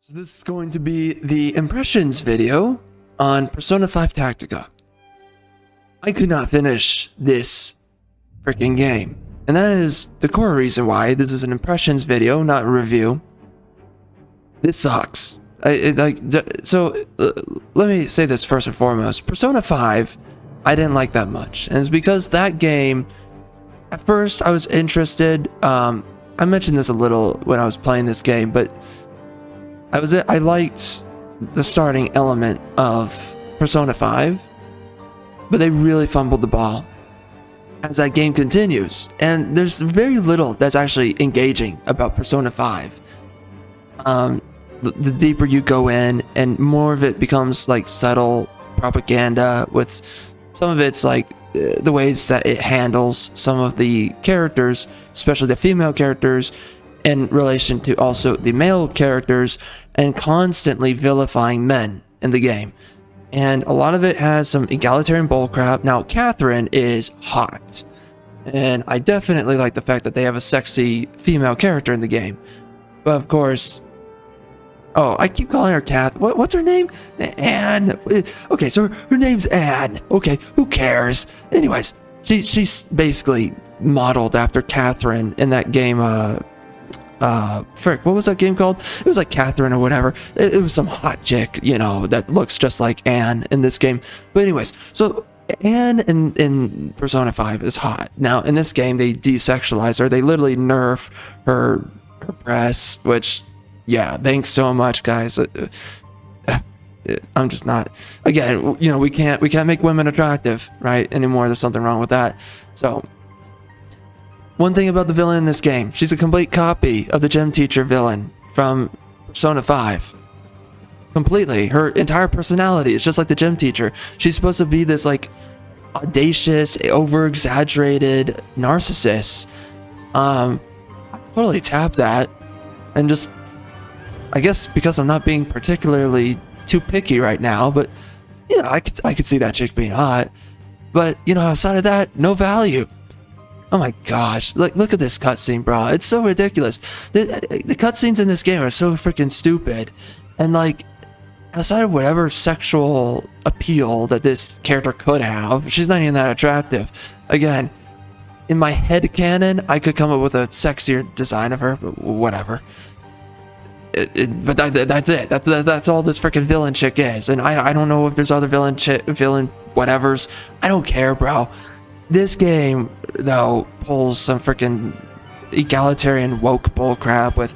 So this is going to be the impressions video on Persona 5 Tactica. I could not finish this freaking game. And that is the core reason why this is an impressions video, not a review. This sucks. Let me say this first and foremost. Persona 5, I didn't like that much. And it's because that game, at first I was interested. I mentioned this a little when I was playing this game, but I liked the starting element of Persona 5, but they really fumbled the ball as that game continues. And there's very little that's actually engaging about Persona 5. The deeper you go in, and more of it becomes like subtle propaganda, with some of it's like the ways that it handles some of the characters, especially the female characters, in relation to also the male characters, and constantly vilifying men in the game. And a lot of it has some egalitarian bullcrap. Now, Catherine is hot, and I definitely like the fact that they have a sexy female character in the game. But of course, oh, I keep calling her Kath. What's her name? Anne. Okay, so her name's Anne. Okay, who cares? Anyways, she's basically modeled after Catherine in that game. Frick, what was that game called? It was like Catherine or whatever. It was some hot chick, you know, that looks just like Anne in this game. But anyways, so Anne in Persona 5 is hot. Now, in this game, they desexualize her. They literally nerf her breasts, which, yeah, thanks so much, guys. I'm just not, again, you know, we can't make women attractive, right, anymore. There's something wrong with that. So, one thing about the villain in this game, she's a complete copy of the gym teacher villain from Persona 5. Completely. Her entire personality is just like the gym teacher. She's supposed to be this like audacious, over-exaggerated narcissist. I totally tapped that, and just, I guess because I'm not being particularly too picky right now, but yeah, I could see that chick being hot. But you know, outside of that, no value. Oh my gosh, look at this cutscene, bro. It's so ridiculous. The cutscenes in this game are so freaking stupid. And like, outside of whatever sexual appeal that this character could have, she's not even that attractive. Again, in my head canon, I could come up with a sexier design of her, but whatever. But that's it. That's all this freaking villain chick is. And I don't know if there's other villain whatevers. I don't care, bro. This game, though, pulls some freaking egalitarian woke bullcrap with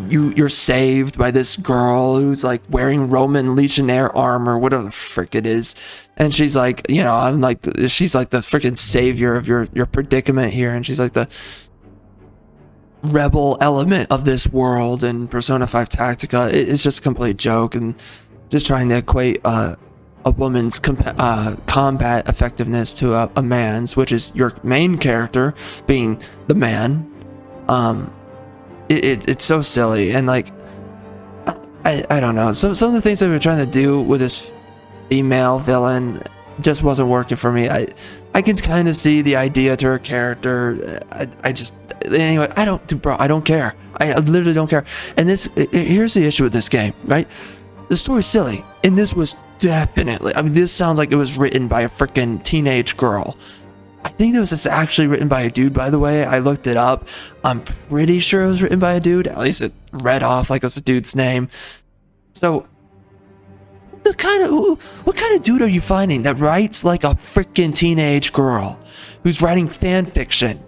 you're saved by this girl who's like wearing Roman legionnaire armor, whatever the frick it is, and she's like, you know, she's like the freaking savior of your predicament here, and she's like the rebel element of this world. In Persona 5 Tactica, it's just a complete joke, and just trying to equate a woman's combat effectiveness to a man's, which is your main character being the man. It's so silly, and like, I don't know. Some of the things that we're trying to do with this female villain just wasn't working for me. I can kind of see the idea to her character. Anyway, I don't care. I literally don't care. And here's the issue with this game, right? The story's silly, and this was definitely, I mean, this sounds like it was written by a freaking teenage girl. I think it's actually written by a dude, by the way. I looked it up. I'm pretty sure it was written by a dude. At least it read off like it was a dude's name. So, what kind of dude are you finding that writes like a freaking teenage girl who's writing fan fiction?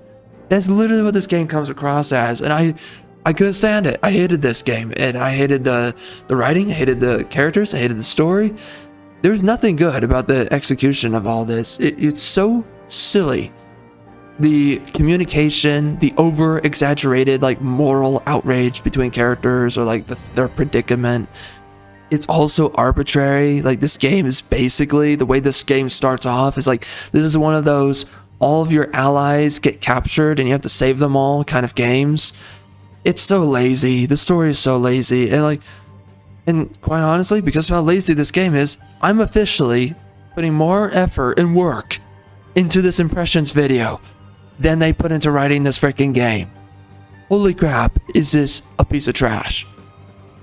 That's literally what this game comes across as, and I couldn't stand it. I hated this game, and I hated the writing, I hated the characters, I hated the story. There's nothing good about the execution of all this. It's so silly. The communication, the over-exaggerated like moral outrage between characters, or like their predicament. It's also arbitrary. Like, this game is basically, the way this game starts off is like, this is one of those all of your allies get captured and you have to save them all kind of games. It's so lazy. The story is so lazy, and quite honestly, because of how lazy this game is, I'm officially putting more effort and work into this impressions video than they put into writing this freaking game. Holy crap, is this a piece of trash?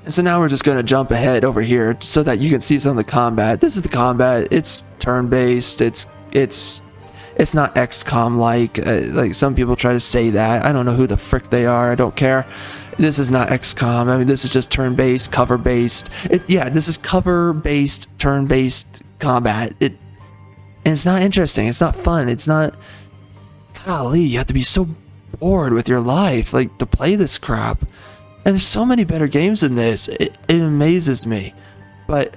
And so now we're just gonna jump ahead over here so that you can see some of the combat. This is the combat. It's turn-based. It's not XCOM like some people try to say that. I don't know who the frick they are. I don't care. This is not XCOM. I mean, this is just turn-based, cover-based. Yeah, this is cover-based, turn-based combat. And it's not interesting. It's not fun. It's not. Golly, you have to be so bored with your life, like, to play this crap. And there's so many better games than this. It amazes me. But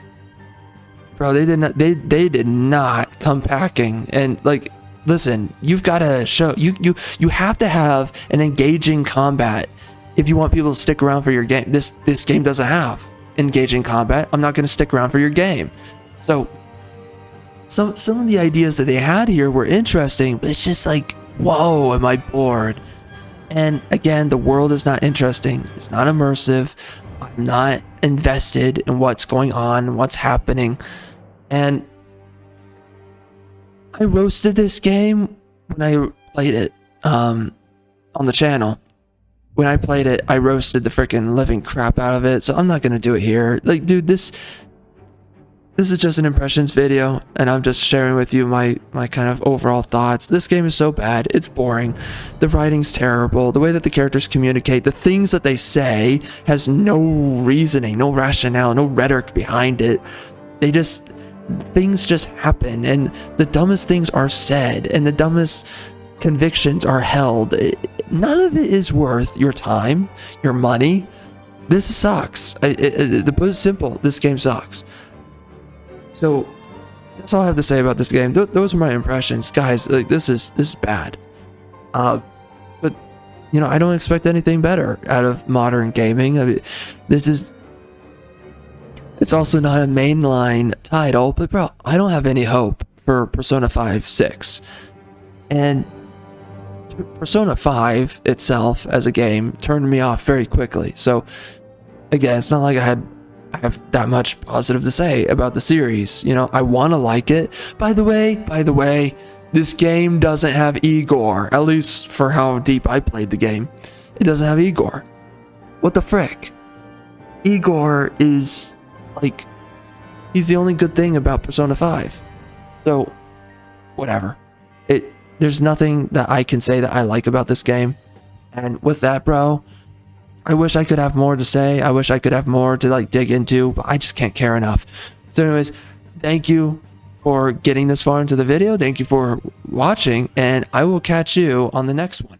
bro, they did not come packing. And like, listen, you've got to show you have to have an engaging combat if you want people to stick around for your game. This game doesn't have engaging combat. I'm not going to stick around for your game. So some of the ideas that they had here were interesting, but it's just like, whoa, am I bored? And again, the world is not interesting. It's not immersive. I'm not invested in what's going on, what's happening. And I roasted this game when I played it on the channel. When I played it, I roasted the freaking living crap out of it. So I'm not going to do it here. Like, dude, this is just an impressions video, and I'm just sharing with you my kind of overall thoughts. This game is so bad. It's boring. The writing's terrible. The way that the characters communicate, the things that they say has no reasoning, no rationale, no rhetoric behind it. Things just happen, and the dumbest things are said, and the dumbest convictions are held. None of it is worth your time, your money. This sucks. To put it simple, this game sucks. So that's all I have to say about this game. Those are my impressions, guys. Like, this is bad. But you know, I don't expect anything better out of modern gaming. I mean, it's also not a mainline title, but bro, I don't have any hope for Persona 5 6. And Persona 5 itself as a game turned me off very quickly. So again, it's not like I have that much positive to say about the series. You know, I want to like it. By the way, this game doesn't have Igor, at least for how deep I played the game. It doesn't have Igor. What the frick? Igor is like, he's the only good thing about Persona 5. So whatever. There's nothing that I can say that I like about this game. And with that, bro, I wish I could have more to say. I wish I could have more to like dig into, but I just can't care enough. So anyways, thank you for getting this far into the video. Thank you for watching, and I will catch you on the next one.